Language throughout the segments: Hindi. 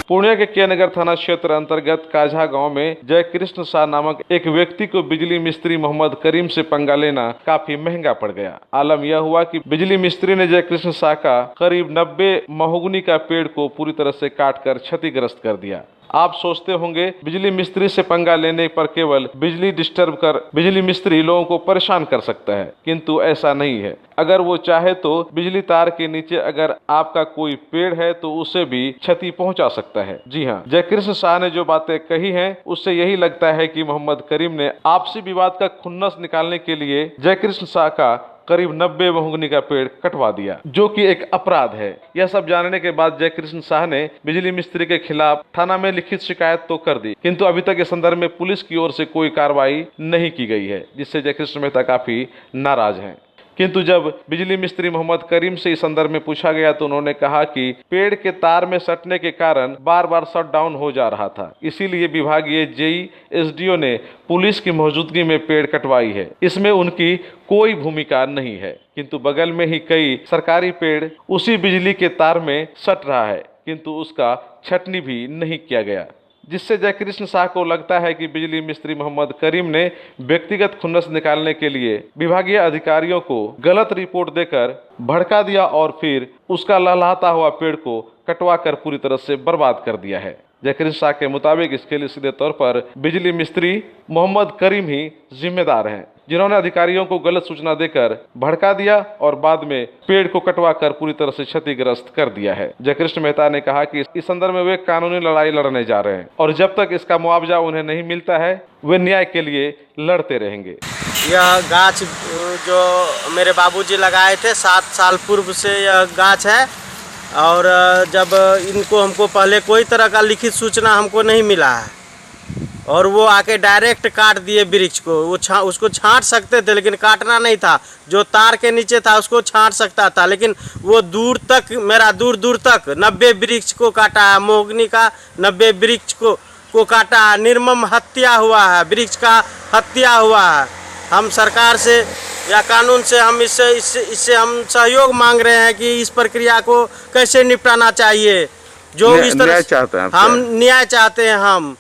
पूर्णिया के के नगर थाना क्षेत्र अंतर्गत काझा गांव में जय कृष्ण शाह नामक एक व्यक्ति को बिजली मिस्त्री मोहम्मद करीम से पंगा लेना काफी महंगा पड़ गया। आलम यह हुआ कि बिजली मिस्त्री ने जय कृष्ण शाह का करीब 90 महोगनी का पेड़ को पूरी तरह से काटकर क्षतिग्रस्त कर दिया। आप सोचते होंगे बिजली मिस्त्री से पंगा लेने पर केवल बिजली डिस्टर्ब कर बिजली मिस्त्री लोगों को परेशान कर सकता है, किंतु ऐसा नहीं है। अगर वो चाहे तो बिजली तार के नीचे अगर आपका कोई पेड़ है तो उसे भी क्षति पहुंचा सकता है। जी हाँ, जय कृष्ण शाह ने जो बातें कही हैं उससे यही लगता है कि मोहम्मद करीम ने आपसी विवाद का खुन्नस निकालने के लिए जय कृष्ण शाह का करीब 90 महोगनी का पेड़ कटवा दिया, जो कि एक अपराध है। यह सब जानने के बाद जय कृष्ण शाह ने बिजली मिस्त्री के खिलाफ थाना में लिखित शिकायत तो कर दी, किंतु अभी तक इस संदर्भ में पुलिस की ओर से कोई कार्रवाई नहीं की गई है, जिससे जय कृष्ण मेहता काफी नाराज हैं। किंतु जब बिजली मिस्त्री मोहम्मद करीम से इस संदर्भ में पूछा गया तो उन्होंने कहा कि पेड़ के तार में सटने के कारण बार बार शट डाउन हो जा रहा था, इसीलिए विभागीय जेई एसडीओ ने पुलिस की मौजूदगी में पेड़ कटवाई है। इसमें उनकी कोई भूमिका नहीं है, किंतु बगल में ही कई सरकारी पेड़ उसी बिजली के तार में सट रहा है, किंतु उसका छटनी भी नहीं किया गया, जिससे जय कृष्ण शाह को लगता है कि बिजली मिस्त्री मोहम्मद करीम ने व्यक्तिगत खुन्नस निकालने के लिए विभागीय अधिकारियों को गलत रिपोर्ट देकर भड़का दिया और फिर उसका लहलहाता हुआ पेड़ को कटवा कर पूरी तरह से बर्बाद कर दिया है। जय कृष्ण शाह के मुताबिक इसके लिए सीधे तौर पर बिजली मिस्त्री मोहम्मद करीम ही जिम्मेदार हैं, जिन्होंने अधिकारियों को गलत सूचना देकर भड़का दिया और बाद में पेड़ को कटवा कर पूरी तरह से क्षतिग्रस्त कर दिया है। जय कृष्ण मेहता ने कहा कि इस संदर्भ में वे कानूनी लड़ाई लड़ने जा रहे हैं और जब तक इसका मुआवजा उन्हें नहीं मिलता है वे न्याय के लिए लड़ते रहेंगे। यह गाछ जो मेरे बाबूजी लगाए थे 7 साल पूर्व से यह गाछ है, और जब इनको हमको पहले कोई तरह का लिखित सूचना हमको नहीं मिला है और वो आके डायरेक्ट काट दिए वृक्ष को। वो उसको छांट सकते थे लेकिन काटना नहीं था, जो तार के नीचे था उसको छांट सकता था, लेकिन वो दूर तक मेरा दूर दूर तक 90 वृक्ष को काटा है, महोगनी का 90 वृक्ष को काटा है। निर्मम हत्या हुआ है, वृक्ष का हत्या हुआ है। हम सरकार से या कानून से हम इससे हम सहयोग मांग रहे हैं कि इस प्रक्रिया को कैसे निपटाना चाहिए। जो इस तरह चाहते हैं हम न्याय चाहते हैं हम।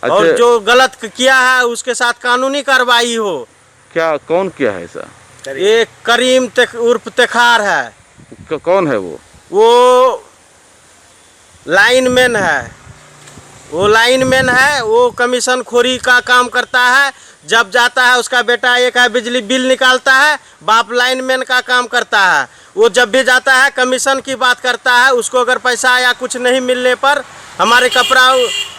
अच्छा, और जो गलत किया है उसके साथ कानूनी कार्रवाई हो। क्या कौन किया है ऐसा? ये करीम उर्फ तेखार है। कौन है वो लाइनमैन है। वो लाइनमैन है, वो कमीशन खोरी का काम करता है। जब जाता है उसका बेटा एक है बिजली बिल निकालता है, बाप लाइनमैन का काम करता है। वो जब भी जाता है कमीशन की बात करता है। उसको अगर पैसा या कुछ नहीं मिलने पर, हमारे कपड़ा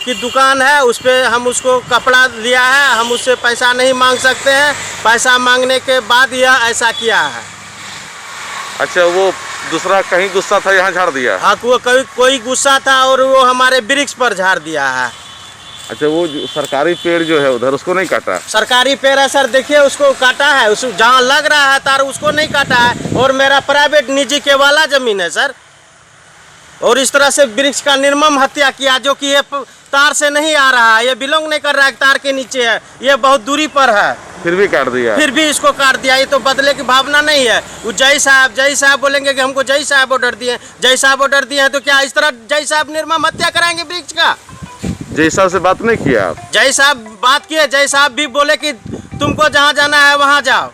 की दुकान है उस पर हम उसको कपड़ा लिया है, हम उससे पैसा नहीं मांग सकते हैं। पैसा मांगने के बाद यह ऐसा किया है। अच्छा, वो दूसरा कहीं गुस्सा था यहाँ झाड़ दिया? हाँ, वो कोई गुस्सा था और वो हमारे वृक्ष पर झाड़ दिया है। अच्छा, वो सरकारी पेड़ जो है उधर उसको नहीं काटा? सरकारी पेड़ है सर, देखिए उसको काटा है। उस जहाँ लग रहा है तार उसको नहीं काटा है, और मेरा प्राइवेट निजी के वाला जमीन है सर। और इस तरह से वृक्ष का निर्मम हत्या किया, जो कि ये तार से नहीं आ रहा है, ये बिलोंग नहीं कर रहा है, तार के नीचे है, ये बहुत दूरी पर है, फिर भी काट दिया। फिर भी इसको काट दिया। ये तो बदले की भावना नहीं है। वो जय साहब बोलेंगे कि हमको जय साहब ऑर्डर दिए, जय साहब ऑर्डर दिए हैं, तो क्या इस तरह जय साहब निर्मम हत्या कराएंगे वृक्ष का? जय साहब से बात नहीं किया आप? जय साहब बात किए, जय साहब भी बोले कि तुमको जहाँ जाना है वहाँ जाओ।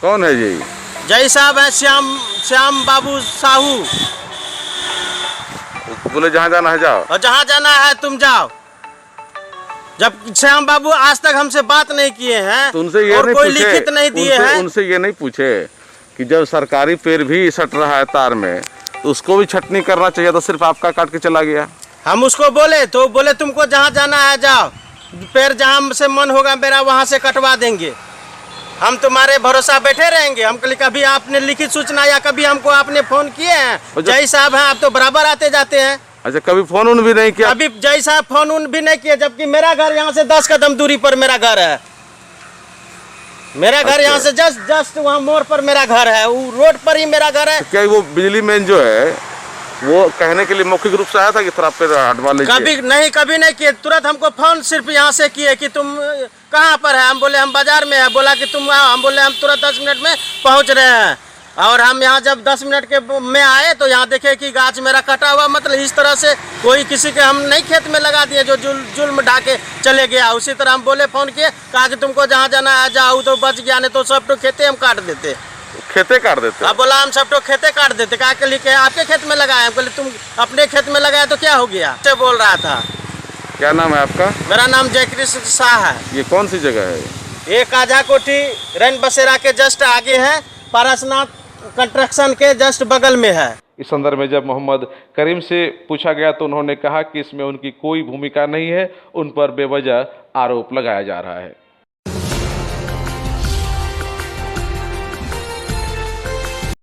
कौन है जय? जय साहब है श्याम बाबू साहू। बोले जहाँ जाना है जाओ, और जहाँ जाना है तुम जाओ। जब श्याम बाबू आज तक हमसे बात नहीं किए हैं तो उनसे ये और नहीं कोई पूछे, लिखित नहीं दिए हैं। उनसे ये नहीं पूछे कि जब सरकारी पेड़ भी सट रहा है तार में तो उसको भी छटनी करना चाहिए, तो सिर्फ आपका काट के चला गया। हम उसको बोले तो बोले तुमको जहाँ जाना है जाओ, पेड़ जहाँ से मन होगा मेरा वहाँ से कटवा देंगे, हम तुम्हारे भरोसा बैठे रहेंगे। हम कभी आपने लिखित सूचना या कभी हमको आपने फोन किए हैं? जय साहब हैं, आप तो बराबर आते जाते हैं। अच्छा, कभी फोन उन भी नहीं किया? अभी जय साहब फोन उन भी नहीं किया, जबकि मेरा घर यहाँ से 10 कदम दूरी पर मेरा घर है। मेरा घर यहाँ से जस्ट वहाँ मोड़ पर मेरा घर है, वो रोड पर ही मेरा घर है। तो क्या वो बिजली मैन जो है वो कहने के लिए मौखिक रूप से आया था कि थोड़ा पेड़ हटवा लीजिए? कभी नहीं किए। तुरंत हमको फोन सिर्फ यहाँ से किए कि तुम कहाँ पर है। हम बोले हम बाजार में है। बोला कि तुम आओ। हम बोले हम तुरंत 10 मिनट में पहुँच रहे हैं। और हम यहाँ जब 10 मिनट के में आए तो यहाँ देखे कि गाछ मेरा कटा हुआ, मतलब इस तरह से कोई किसी के हम नहीं खेत में लगा दिए जो जुल्म ढाके चले गया। उसी तरह हम बोले, फ़ोन किए, कहा कि तुमको जहाँ जाना है जाओ, तो बच गया, नहीं तो सब तो खेते हम काट देते। खेते काट देते? अब बोला हम सब तो खेते काट देते। कहा के लिए आपके खेत में लगाए? हम बोले तुम अपने खेत में लगाया तो क्या हो गया, से बोल रहा था। क्या नाम है आपका? मेरा नाम जयकृष्ण शाह है। ये कौन सी जगह है? ये काजा कोठी रैन बसेरा के जस्ट आगे है, पारसनाथ कंस्ट्रक्शन के जस्ट बगल में है। इस संदर्भ में जब मोहम्मद करीम से पूछा गया तो उन्होंने कहा कि इसमें उनकी कोई भूमिका नहीं है, उन पर बेवजह आरोप लगाया जा रहा है।